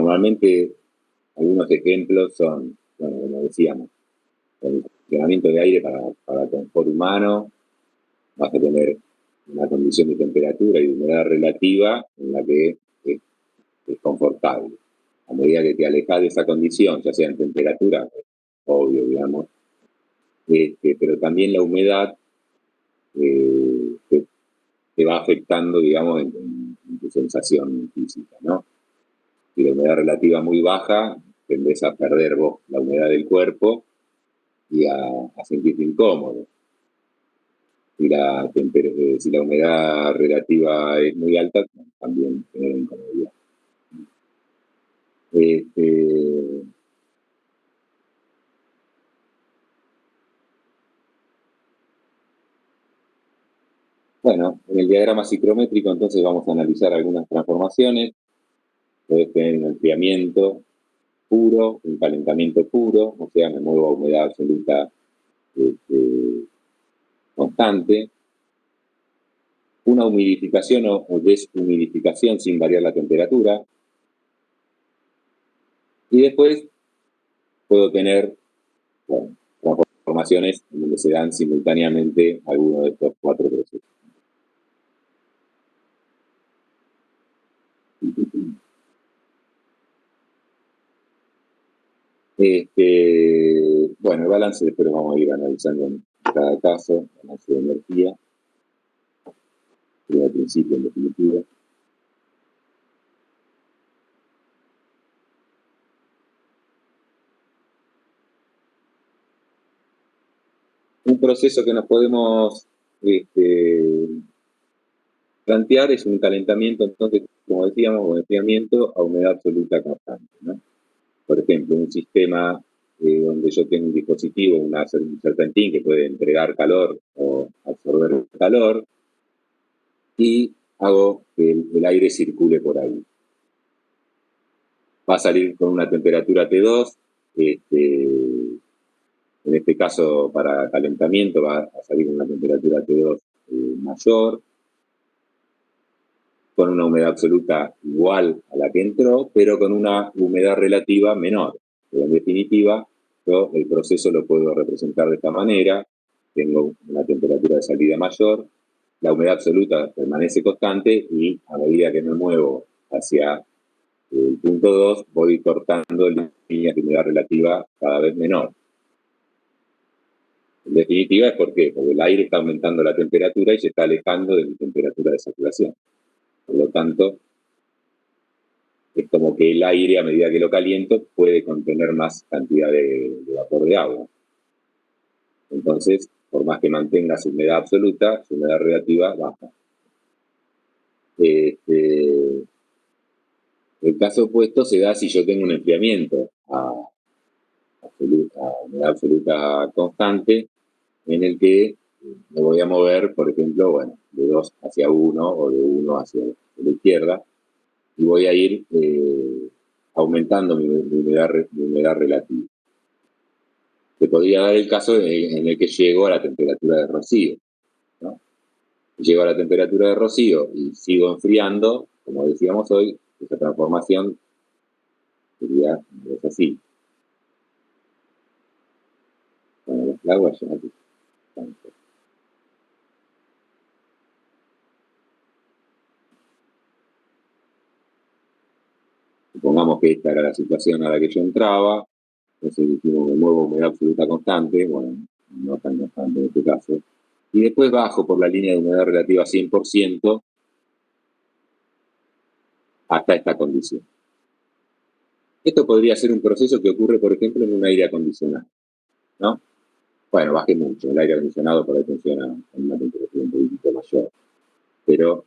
Normalmente, algunos ejemplos son, bueno, como decíamos, el funcionamiento de aire para confort humano, vas a tener una condición de temperatura y de humedad relativa en la que es confortable. A medida que te alejas de esa condición, ya sea en temperatura, obvio, digamos, pero también la humedad te va afectando, digamos, en tu sensación física, ¿no? Si la humedad relativa muy baja, tendés a perder vos la humedad del cuerpo y a sentirte incómodo. Si la humedad relativa es muy alta, también genera incomodidad. Bueno, en el diagrama ciclométrico entonces vamos a analizar algunas transformaciones. Puedes tener un enfriamiento puro, un calentamiento puro, o sea, me muevo a humedad absoluta constante, una humidificación o deshumidificación sin variar la temperatura, y después puedo tener, bueno, transformaciones en donde se dan simultáneamente algunos de estos cuatro procesos. Bueno, el balance después lo vamos a ir analizando en cada caso, balance de energía, al principio en definitiva. Un proceso que nos podemos plantear es un calentamiento, entonces, como decíamos, o enfriamiento a humedad absoluta constante, ¿no? Por ejemplo, un sistema donde yo tengo un dispositivo, un serpentín que puede entregar calor o absorber calor, y hago que el aire circule por ahí. Va a salir con una temperatura T2, en este caso para calentamiento va a salir con una temperatura T2 mayor, con una humedad absoluta igual a la que entró, pero con una humedad relativa menor. Pero en definitiva, yo el proceso lo puedo representar de esta manera. Tengo una temperatura de salida mayor, la humedad absoluta permanece constante y a medida que me muevo hacia el punto 2, voy cortando líneas de humedad relativa cada vez menor. En definitiva, ¿es por qué? Porque el aire está aumentando la temperatura y se está alejando de mi temperatura de saturación. Por lo tanto, es como que el aire, a medida que lo caliento, puede contener más cantidad de vapor de agua. Entonces, por más que mantenga su humedad absoluta, su humedad relativa baja. El caso opuesto se da si yo tengo un enfriamiento a humedad absoluta constante, en el que me voy a mover, por ejemplo, bueno, de 2 hacia 1 o de 1 hacia la izquierda, y voy a ir aumentando mi humedad relativa. Se podría dar el caso en el que llego a la temperatura de rocío, ¿no? Llego a la temperatura de rocío y sigo enfriando, como decíamos hoy, esa transformación sería así. Bueno, las aguas ya aquí están. Supongamos que esta era la situación a la que yo entraba, entonces dijimos, me muevo a humedad absoluta constante, bueno, no tan constante en este caso, y después bajo por la línea de humedad relativa 100% hasta esta condición. Esto podría ser un proceso que ocurre, por ejemplo, en un aire acondicionado, ¿no? Bueno, bajé mucho, el aire acondicionado por ahí funciona con una temperatura un poquito mayor, pero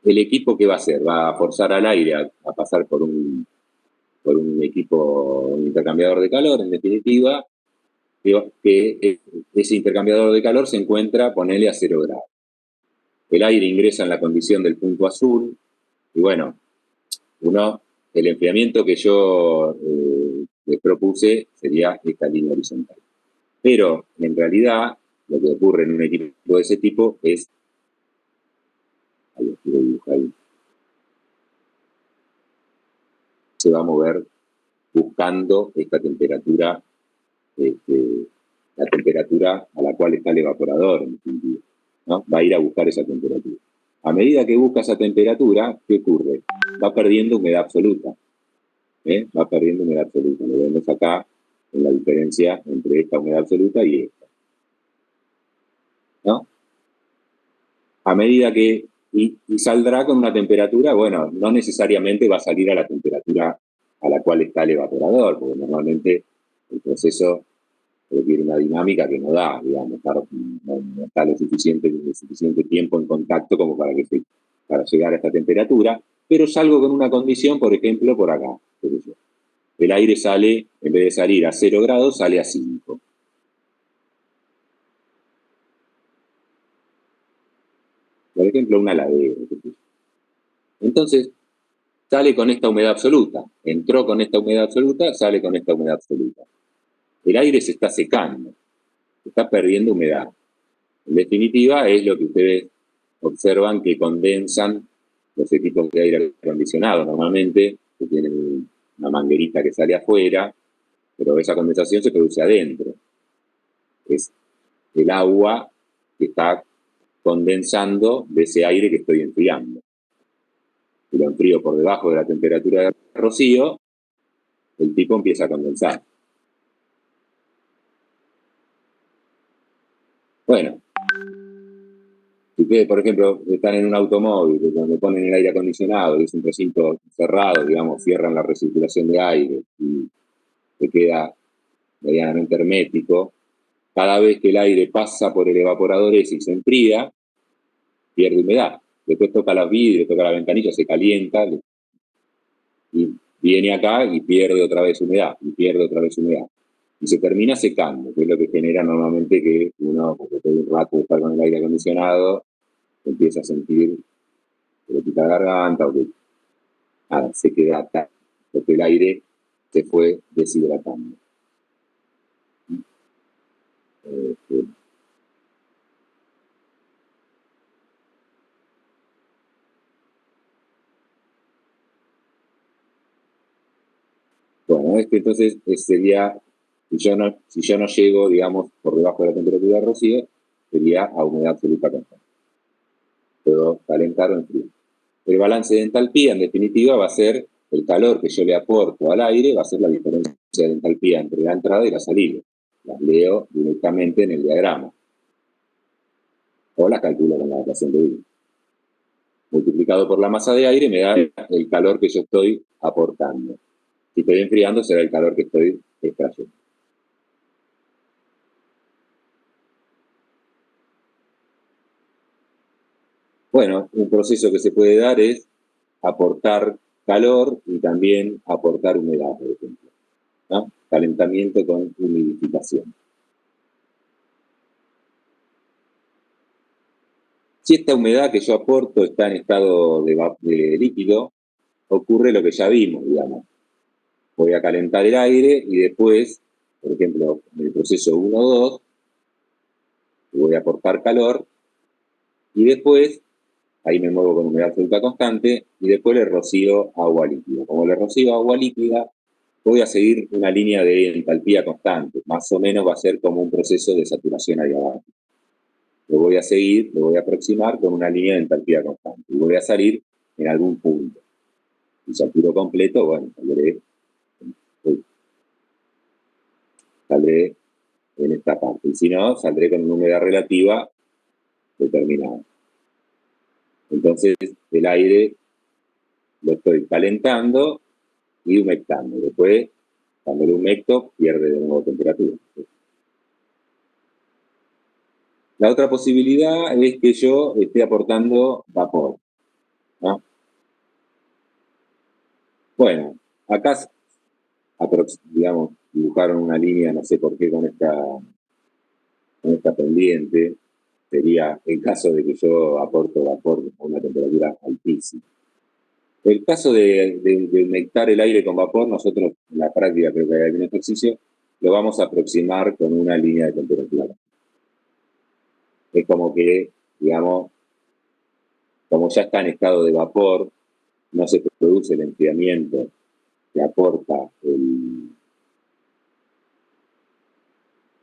el equipo, ¿qué va a hacer? Va a forzar al aire a pasar por un equipo, un intercambiador de calor, en definitiva, que ese intercambiador de calor se encuentra, ponele a 0 grados. El aire ingresa en la condición del punto azul, y bueno, el enfriamiento que yo les propuse sería esta línea horizontal. Pero, en realidad, lo que ocurre en un equipo de ese tipo es... Ahí quiero dibujar ahí. se va a mover buscando esta temperatura, la temperatura a la cual está el evaporador, en definitiva, ¿no? Va a ir a buscar esa temperatura. A medida que busca esa temperatura, ¿qué ocurre? Va perdiendo humedad absoluta. Va perdiendo humedad absoluta. Lo vemos acá en la diferencia entre esta humedad absoluta y esta, ¿no? A medida que... Y saldrá con una temperatura, bueno, no necesariamente va a salir a la temperatura a la cual está el evaporador, porque normalmente el proceso requiere una dinámica que no da, digamos, no está lo suficiente tiempo en contacto como para llegar a esta temperatura, pero salgo con una condición, por ejemplo, por acá. El aire sale, en vez de salir a 0 grados, sale a 5. Por ejemplo, una ladera. Entonces, sale con esta humedad absoluta. Entró con esta humedad absoluta, sale con esta humedad absoluta. El aire se está secando, está perdiendo humedad. En definitiva, es lo que ustedes observan que condensan los equipos de aire acondicionado. Normalmente, que tienen una manguerita que sale afuera, pero esa condensación se produce adentro. Es el agua que está condensando de ese aire que estoy enfriando. Si lo enfrío por debajo de la temperatura de rocío, el tipo empieza a condensar. Bueno, si ustedes, por ejemplo, están en un automóvil donde ponen el aire acondicionado, y es un recinto cerrado, digamos, cierran la recirculación de aire y se queda medianamente hermético, cada vez que el aire pasa por el evaporador ese y se enfría, pierde humedad. Después toca los vidrios, toca la ventanilla, se calienta y viene acá y pierde otra vez humedad, y pierde otra vez humedad. Y se termina secando, que es lo que genera normalmente que uno, porque todo un rato de estar con el aire acondicionado, empieza a sentir que le pica la garganta o que se queda tal, porque el aire se fue deshidratando. Bueno, entonces sería, si yo no llego, digamos, por debajo de la temperatura de rocío, sería a humedad absoluta constante. Puedo calentar o enfriar. El balance de entalpía, en definitiva, va a ser el calor que yo le aporto al aire, va a ser la diferencia de entalpía entre la entrada y la salida. Las leo directamente en el diagrama. O las calculo con la ecuación de Wien. Multiplicado por la masa de aire me da el calor que yo estoy aportando. Si estoy enfriando, será el calor que estoy extrayendo. Bueno, un proceso que se puede dar es aportar calor y también aportar humedad, por ejemplo, ¿no? Calentamiento con humidificación. Si esta humedad que yo aporto está en estado de líquido, ocurre lo que ya vimos, digamos. Voy a calentar el aire y después, por ejemplo, en el proceso 1-2, voy a aportar calor y después, ahí me muevo con humedad absoluta constante, y después le rocío agua líquida. Como le rocío agua líquida, voy a seguir una línea de entalpía constante. Más o menos va a ser como un proceso de saturación adiabática. Lo voy a seguir, lo voy a aproximar con una línea de entalpía constante. Y voy a salir en algún punto. Si saturo completo, bueno, saldré en esta parte. Y si no, saldré con una humedad relativa determinada. Entonces, el aire lo estoy calentando y humectando. Después, cuando lo humecto, pierde de nuevo temperatura. La otra posibilidad es que yo esté aportando vapor, ¿no? Bueno, acá, digamos, dibujaron una línea, no sé por qué, con esta pendiente. Sería el caso de que yo aporto vapor a una temperatura altísima. El caso de humectar el aire con vapor, nosotros en la práctica, creo que hay algún ejercicio, lo vamos a aproximar con una línea de temperatura. Es como que, digamos, como ya está en estado de vapor, no se produce el enfriamiento que aporta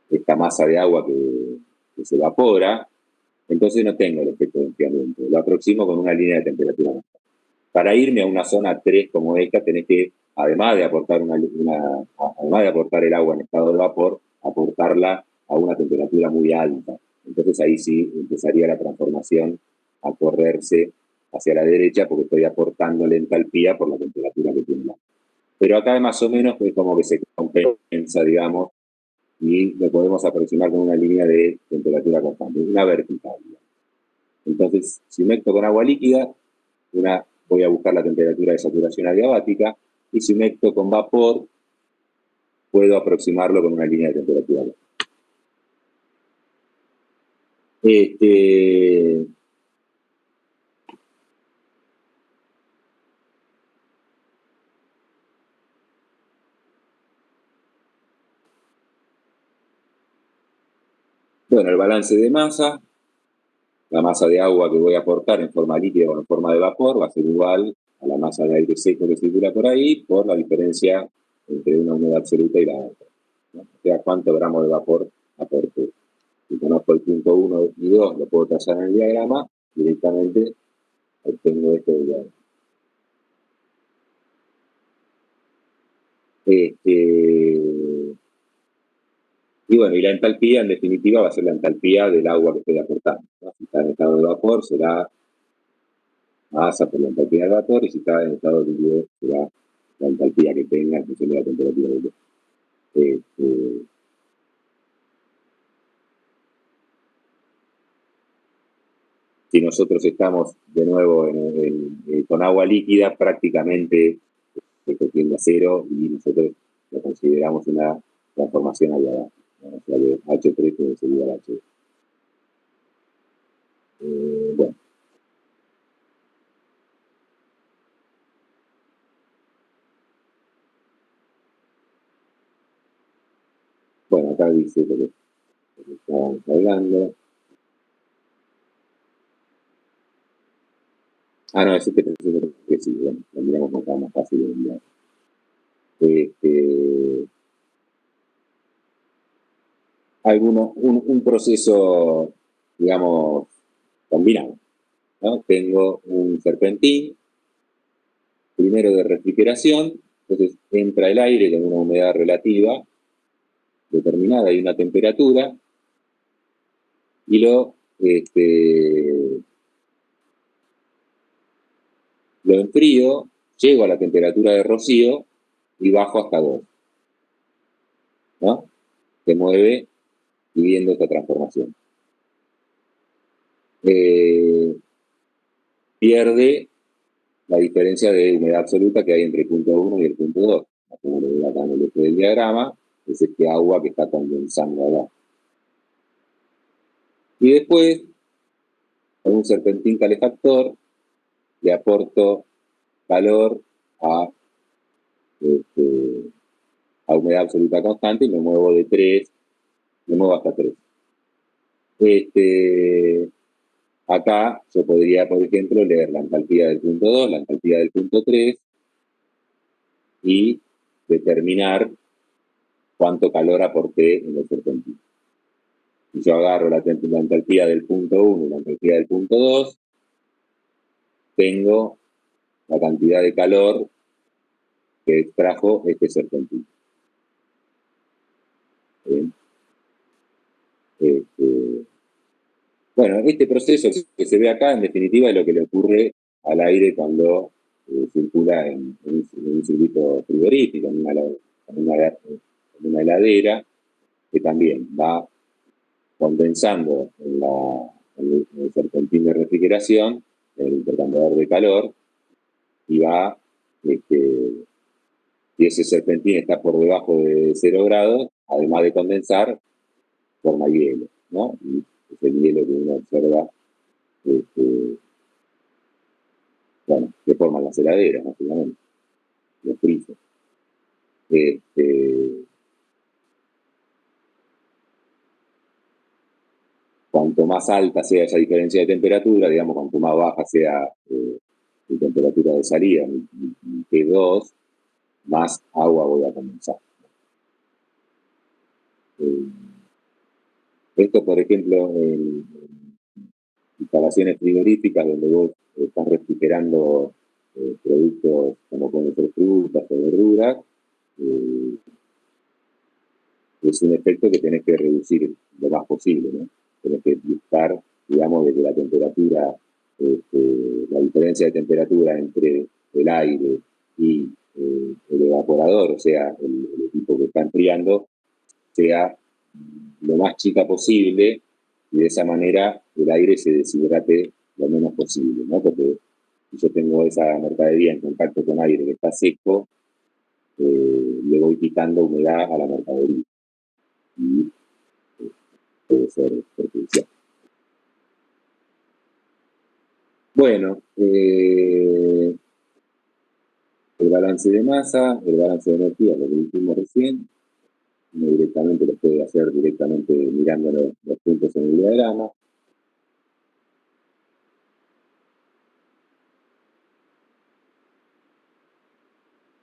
esta masa de agua que se evapora, entonces no tengo el efecto de enfriamiento. Lo aproximo con una línea de temperatura. Para irme a una zona 3 como esta, tenés que, además de aportar además de aportar el agua en estado de vapor, aportarla a una temperatura muy alta. Entonces ahí sí empezaría la transformación a correrse hacia la derecha porque estoy aportando la entalpía por la temperatura que tiene. Pero acá más o menos es como que se compensa, digamos, y lo podemos aproximar con una línea de temperatura constante, una vertical. Entonces, si mezclo con agua líquida, voy a buscar la temperatura de saturación adiabática, y si mezclo con vapor, puedo aproximarlo con una línea de temperatura. Bueno, el balance de masa, la masa de agua que voy a aportar en forma líquida o en forma de vapor va a ser igual a la masa de aire seco que circula por ahí por la diferencia entre una humedad absoluta y la otra, ¿no? O sea, cuántos gramos de vapor aporte. Si conozco el punto 1 y 2, lo puedo trazar en el diagrama, directamente obtengo este diagrama. Y bueno, y la entalpía en definitiva va a ser la entalpía del agua que estoy aportando, ¿no? Si está en estado de vapor será masa por la entalpía del vapor, y si está en estado de líquido será la entalpía que tenga en función de la temperatura del agua. Si nosotros estamos de nuevo con agua líquida, prácticamente esto tiende a cero y nosotros lo consideramos una transformación adiabática, ¿no? O sea, de H3 que sería el H. Bueno. Bueno, acá dice lo que estábamos hablando. Ah, no, ese que sí, bueno, lo miramos acá más fácil de enviar. Un proceso, digamos, combinado, ¿no? Tengo un serpentín, primero de refrigeración, entonces entra el aire con una humedad relativa determinada y una temperatura, y lo enfrío, llego a la temperatura de rocío y bajo hasta 2, ¿no? Se mueve viviendo esta transformación. Pierde la diferencia de humedad absoluta que hay entre el punto 1 y el punto 2. Como lo veo acá en el eje del diagrama, es este agua que está condensando acá. Y después, con un serpentín calefactor, le aporto calor a humedad absoluta constante y me muevo de 3, me muevo hasta 3. Acá yo podría, por ejemplo, leer la entalpía del punto 2, la entalpía del punto 3 y determinar cuánto calor aporté en el serpentín. Si yo agarro la entalpía del punto 1 y la entalpía del punto 2, tengo la cantidad de calor que extrajo este serpentín. Bien. Bueno, este proceso que se ve acá, en definitiva, es lo que le ocurre al aire cuando circula en un circuito frigorífico, en una heladera, que también va condensando en el serpentín de refrigeración, en el intercambiador de calor, y va, si ese serpentín está por debajo de 0 grados, además de condensar, forma hielo, ¿no? Y es el hielo que uno observa, bueno, que forman las heladeras, básicamente, los freezer. Cuanto más alta sea esa diferencia de temperatura, digamos, cuanto más baja sea la temperatura de salida, T2, más agua voy a condensar. Esto, por ejemplo, en instalaciones frigoríficas donde vos estás refrigerando productos como pueden ser frutas o verduras, es un efecto que tenés que reducir lo más posible, ¿no? Tenés que buscar, digamos, de que la temperatura, la diferencia de temperatura entre el aire y el evaporador, o sea, el equipo que está enfriando, sea lo más chica posible y de esa manera el aire se deshidrate lo menos posible, ¿no? Porque si yo tengo esa mercadería en contacto con aire que está seco, le voy quitando humedad a la mercadería y puede ser perjudicial. Bueno, el balance de masa, el balance de energía, lo que dijimos recién, uno directamente lo puede hacer directamente mirando los puntos en el diagrama.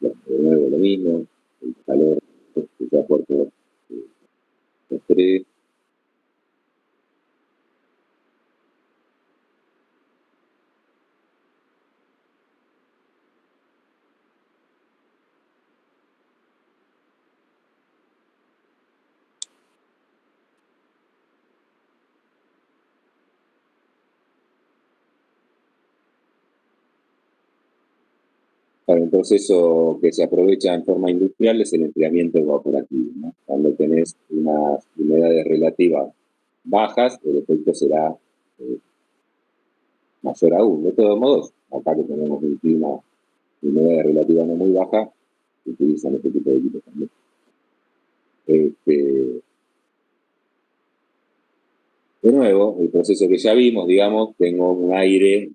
De nuevo lo mismo, el calor que se aporta los tres. Para un proceso que se aprovecha en forma industrial es el enfriamiento evaporativo, ¿no? Cuando tenés unas humedades relativas bajas, el efecto será mayor aún. De todos modos, acá que tenemos un clima de humedad relativa no muy baja, se utilizan este tipo de equipos también. De nuevo, el proceso que ya vimos, digamos, tengo un aire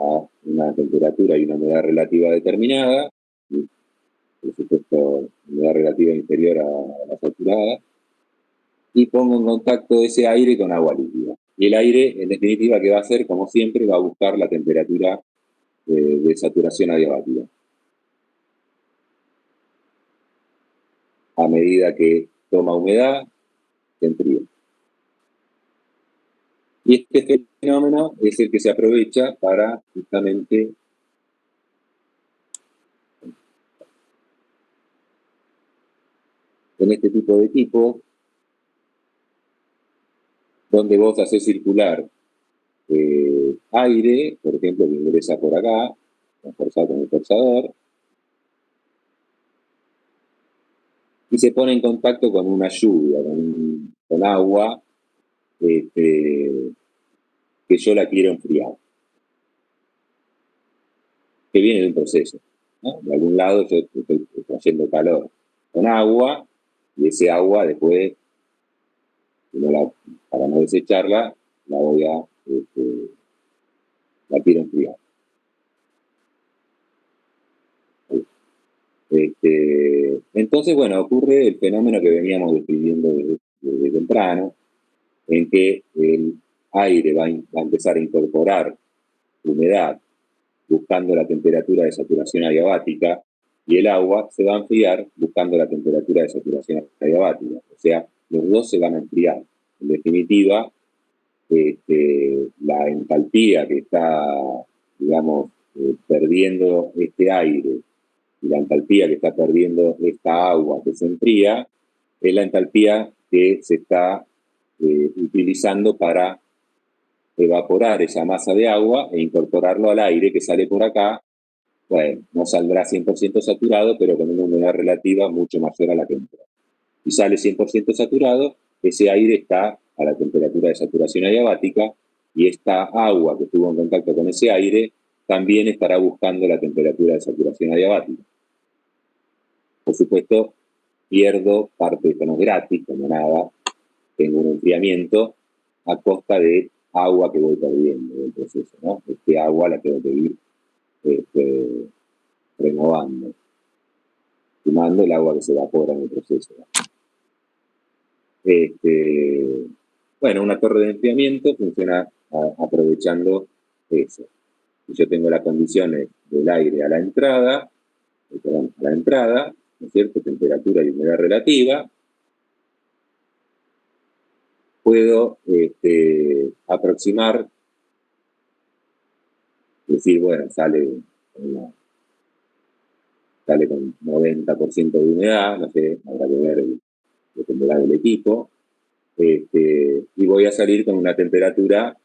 a una temperatura y una humedad relativa determinada, y por supuesto, humedad relativa inferior a la saturada, y pongo en contacto ese aire con agua líquida. Y el aire, en definitiva, ¿qué va a hacer? Como siempre, va a buscar la temperatura de saturación adiabática. A medida que toma humedad, se enfría. Y este fenómeno es el que se aprovecha para justamente en este tipo de equipos, donde vos haces circular aire, por ejemplo, que ingresa por acá, forzado con el forzador, y se pone en contacto con una lluvia, con agua, que yo la quiero enfriar. Que viene de un proceso, ¿no? De algún lado yo estoy trayendo calor con agua, y ese agua después, para no desecharla, la voy a, la quiero enfriar. Entonces, bueno, ocurre el fenómeno que veníamos describiendo desde temprano, en que el aire va a empezar a incorporar humedad buscando la temperatura de saturación adiabática y el agua se va a enfriar buscando la temperatura de saturación adiabática. O sea, los dos se van a enfriar. En definitiva, la entalpía que está, digamos, perdiendo este aire y la entalpía que está perdiendo esta agua que se enfría es la entalpía que se está utilizando para evaporar esa masa de agua e incorporarlo al aire que sale por acá. Bueno, no saldrá 100% saturado, pero con una humedad relativa mucho mayor a la que entra. Si sale 100% saturado, ese aire está a la temperatura de saturación adiabática y esta agua que estuvo en contacto con ese aire también estará buscando la temperatura de saturación adiabática. Por supuesto, pierdo parte de esto, no es gratis, como nada, tengo un enfriamiento a costa de agua que voy perdiendo del proceso, ¿no? Este agua la tengo que ir renovando, sumando el agua que se evapora en el proceso, ¿no? Bueno, una torre de enfriamiento funciona aprovechando eso. Si yo tengo las condiciones del aire a la entrada, ¿no es cierto?, temperatura y humedad relativa, puedo aproximar, decir, bueno, sale con 90% de humedad, no sé, habrá que ver, dependerá del equipo, y voy a salir con una temperatura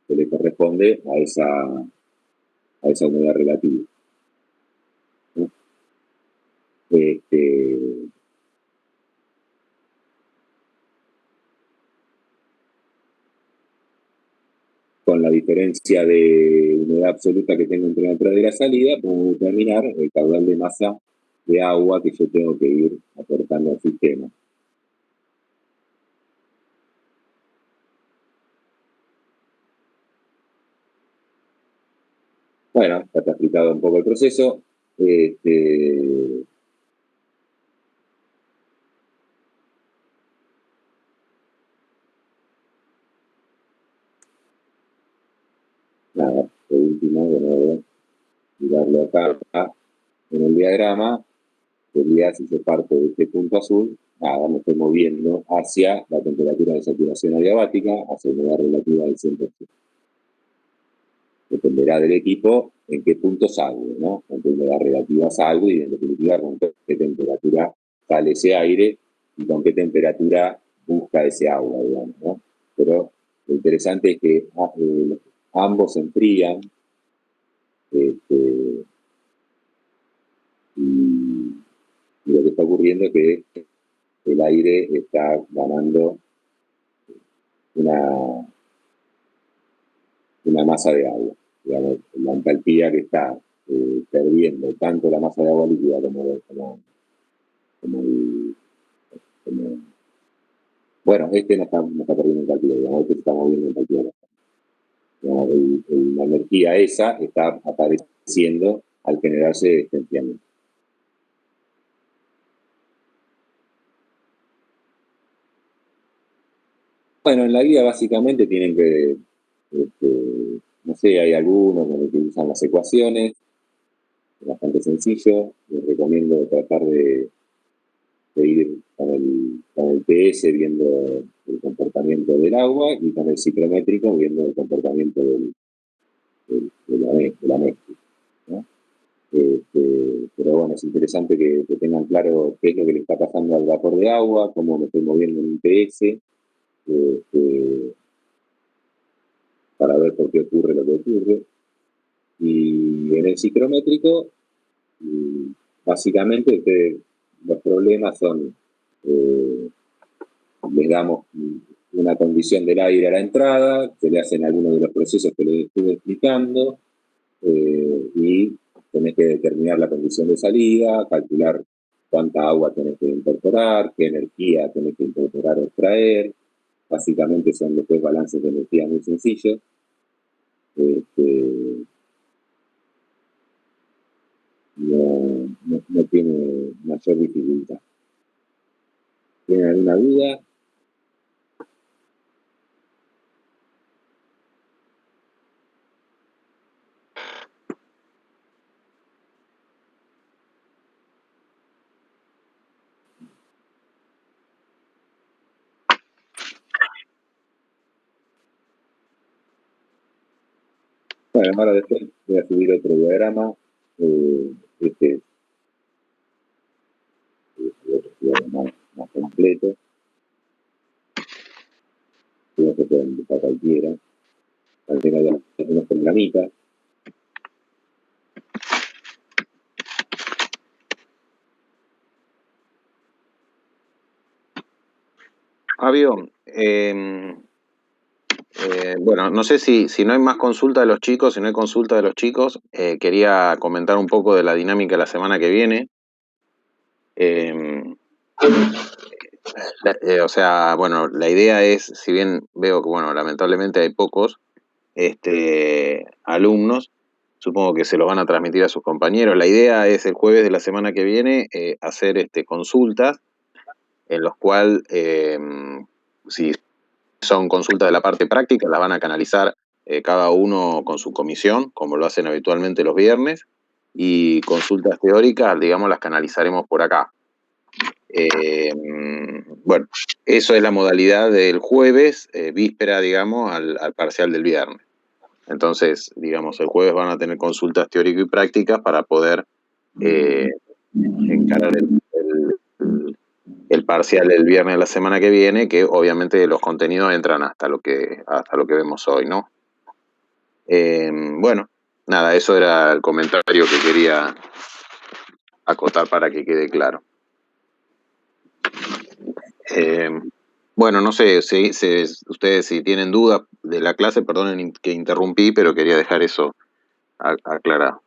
que le corresponde a esa humedad relativa, ¿no? Con la diferencia de humedad absoluta que tengo entre la entrada y la salida, puedo determinar el caudal de masa de agua que yo tengo que ir aportando al sistema. Bueno, ya está explicado un poco el proceso. Nada, por último, de nuevo, mirarlo acá en el diagrama, sería si yo parto de este punto azul, nada, me estoy moviendo hacia la temperatura de saturación adiabática, hacia la humedad relativa del 100%. Dependerá del equipo en qué punto salgo, ¿no? En qué humedad relativa salgo y en definitiva con qué temperatura sale ese aire y con qué temperatura busca ese agua, digamos, ¿no? Pero lo interesante es que ambos se enfrían, y lo que está ocurriendo es que el aire está ganando una masa de agua, digamos, la entalpía que está perdiendo tanto la masa de agua líquida bueno, no está perdiendo entalpía, digamos, se está moviendo entalpía. La energía esa está apareciendo al generarse este enfriamiento. Bueno, en la guía básicamente tienen que, no sé, hay algunos que utilizan las ecuaciones, es bastante sencillo, les recomiendo tratar de ir con el PS viendo el comportamiento del agua y con el ciclométrico viendo el comportamiento de la mezcla, ¿no? Pero bueno, es interesante que tengan claro qué es lo que le está pasando al vapor de agua, cómo me estoy moviendo en un PS, para ver por qué ocurre lo que ocurre. Y en el ciclométrico, básicamente los problemas son, les damos una condición del aire a la entrada, se le hacen algunos de los procesos que les estuve explicando, y tenés que determinar la condición de salida, calcular cuánta agua tenés que incorporar, qué energía tenés que incorporar o extraer. Básicamente son después balances de energía muy sencillos. No tiene mayor dificultad. ¿Tienen alguna duda? Bueno, ahora después voy a subir otro diagrama. Este otro más completo. No se pueden buscar cualquiera. Al final de algunos programitas. Avión, bueno, no sé si no hay más consulta de los chicos, si no hay consulta de los chicos, quería comentar un poco de la dinámica de la semana que viene. O sea, bueno, la idea es, si bien veo que, bueno, lamentablemente hay pocos alumnos, supongo que se lo van a transmitir a sus compañeros. La idea es el jueves de la semana que viene hacer consultas en los cuales, si son consultas de la parte práctica, las van a canalizar cada uno con su comisión, como lo hacen habitualmente los viernes, y consultas teóricas, digamos, las canalizaremos por acá. Bueno, eso es la modalidad del jueves, víspera, digamos, al parcial del viernes. Entonces, digamos, el jueves van a tener consultas teóricas y prácticas para poder encarar el parcial del viernes de la semana que viene, que obviamente los contenidos entran hasta lo que vemos hoy, ¿no? Bueno, nada, eso era el comentario que quería acotar para que quede claro. Bueno, no sé, ustedes si tienen dudas de la clase, perdonen que interrumpí, pero quería dejar eso aclarado.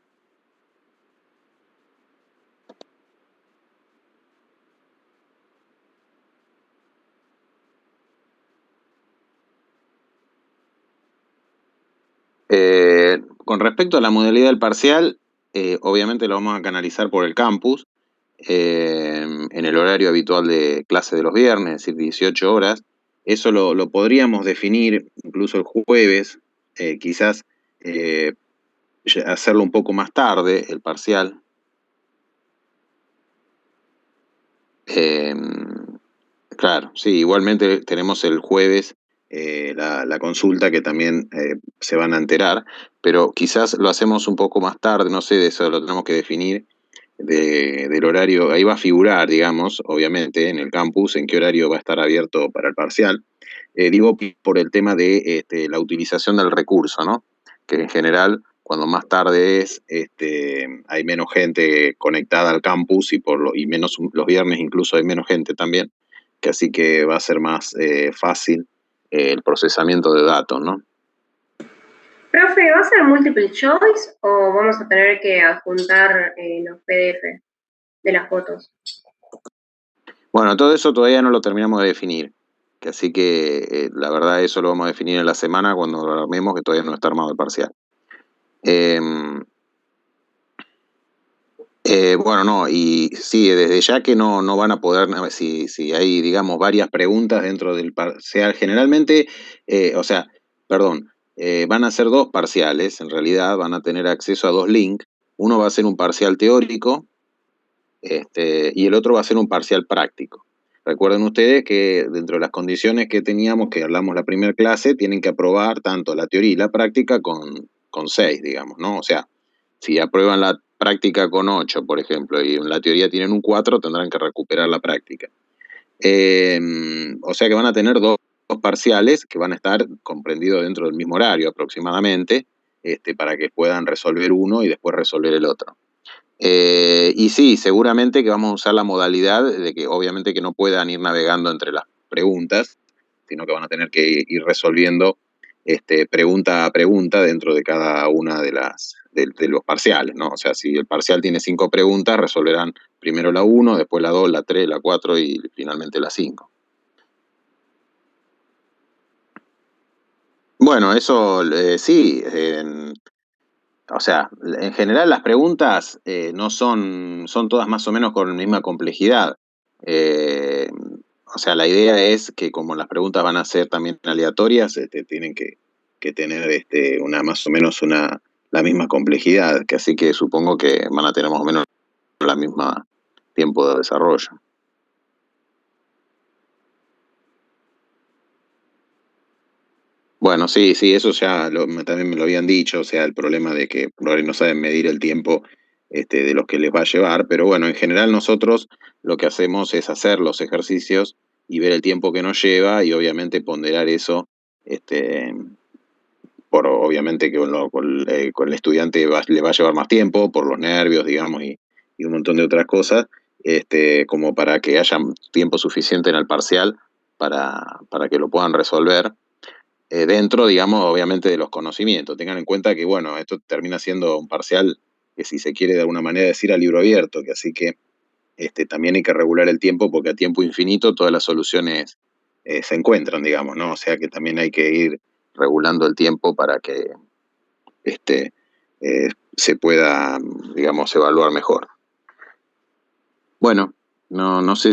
Con respecto a la modalidad del parcial, obviamente lo vamos a canalizar por el campus, en el horario habitual de clase de los viernes, es decir, 18 horas. Eso lo podríamos definir incluso el jueves, quizás hacerlo un poco más tarde, el parcial. Claro, sí, igualmente tenemos el jueves la consulta que también se van a enterar, pero quizás lo hacemos un poco más tarde, no sé, de eso lo tenemos que definir del horario, ahí va a figurar, digamos, obviamente, en el campus, en qué horario va a estar abierto para el parcial. Digo por el tema de la utilización del recurso, ¿no? Que en general, cuando más tarde es, hay menos gente conectada al campus y menos los viernes incluso hay menos gente también, que así que va a ser más fácil el procesamiento de datos, ¿no? Profe, ¿va a ser multiple choice o vamos a tener que adjuntar los PDF de las fotos? Bueno, todo eso todavía no lo terminamos de definir, así que la verdad eso lo vamos a definir en la semana cuando lo armemos, que todavía no está armado el parcial. Bueno, no, y sí, desde ya que no van a poder, si hay, digamos, varias preguntas dentro del parcial, generalmente, van a ser dos parciales, en realidad van a tener acceso a dos links, uno va a ser un parcial teórico, y el otro va a ser un parcial práctico. Recuerden ustedes que dentro de las condiciones que teníamos, que hablamos la primera clase, tienen que aprobar tanto la teoría y la práctica con 6, digamos, ¿no? O sea, si aprueban la práctica con 8, por ejemplo, y en la teoría tienen un 4, tendrán que recuperar la práctica. O sea que van a tener dos parciales que van a estar comprendidos dentro del mismo horario aproximadamente, para que puedan resolver uno y después resolver el otro. Y sí, seguramente que vamos a usar la modalidad de que obviamente que no puedan ir navegando entre las preguntas, sino que van a tener que ir resolviendo pregunta a pregunta dentro de cada una de los parciales, ¿no? O sea, si el parcial tiene 5 preguntas, resolverán primero la 1, después la 2, la 3, la 4 y finalmente la 5. Bueno, eso sí, o sea, en general las preguntas no son todas más o menos con la misma complejidad. O sea, la idea es que como las preguntas van a ser también aleatorias, tienen que tener más o menos la misma complejidad, que así que supongo que van a tener más o menos la misma tiempo de desarrollo. Bueno, sí, eso ya también me lo habían dicho, o sea, el problema de que por ahí no saben medir el tiempo de los que les va a llevar, pero bueno, en general nosotros lo que hacemos es hacer los ejercicios y ver el tiempo que nos lleva y obviamente ponderar eso, por obviamente que con el estudiante le va a llevar más tiempo por los nervios, digamos, y un montón de otras cosas, como para que haya tiempo suficiente en el parcial para que lo puedan resolver. Dentro, digamos, obviamente de los conocimientos. Tengan en cuenta que, bueno, esto termina siendo un parcial que si se quiere de alguna manera decir a libro abierto, que así que también hay que regular el tiempo porque a tiempo infinito todas las soluciones se encuentran, digamos, ¿no? O sea que también hay que ir regulando el tiempo para que se pueda, digamos, evaluar mejor. Bueno, no sé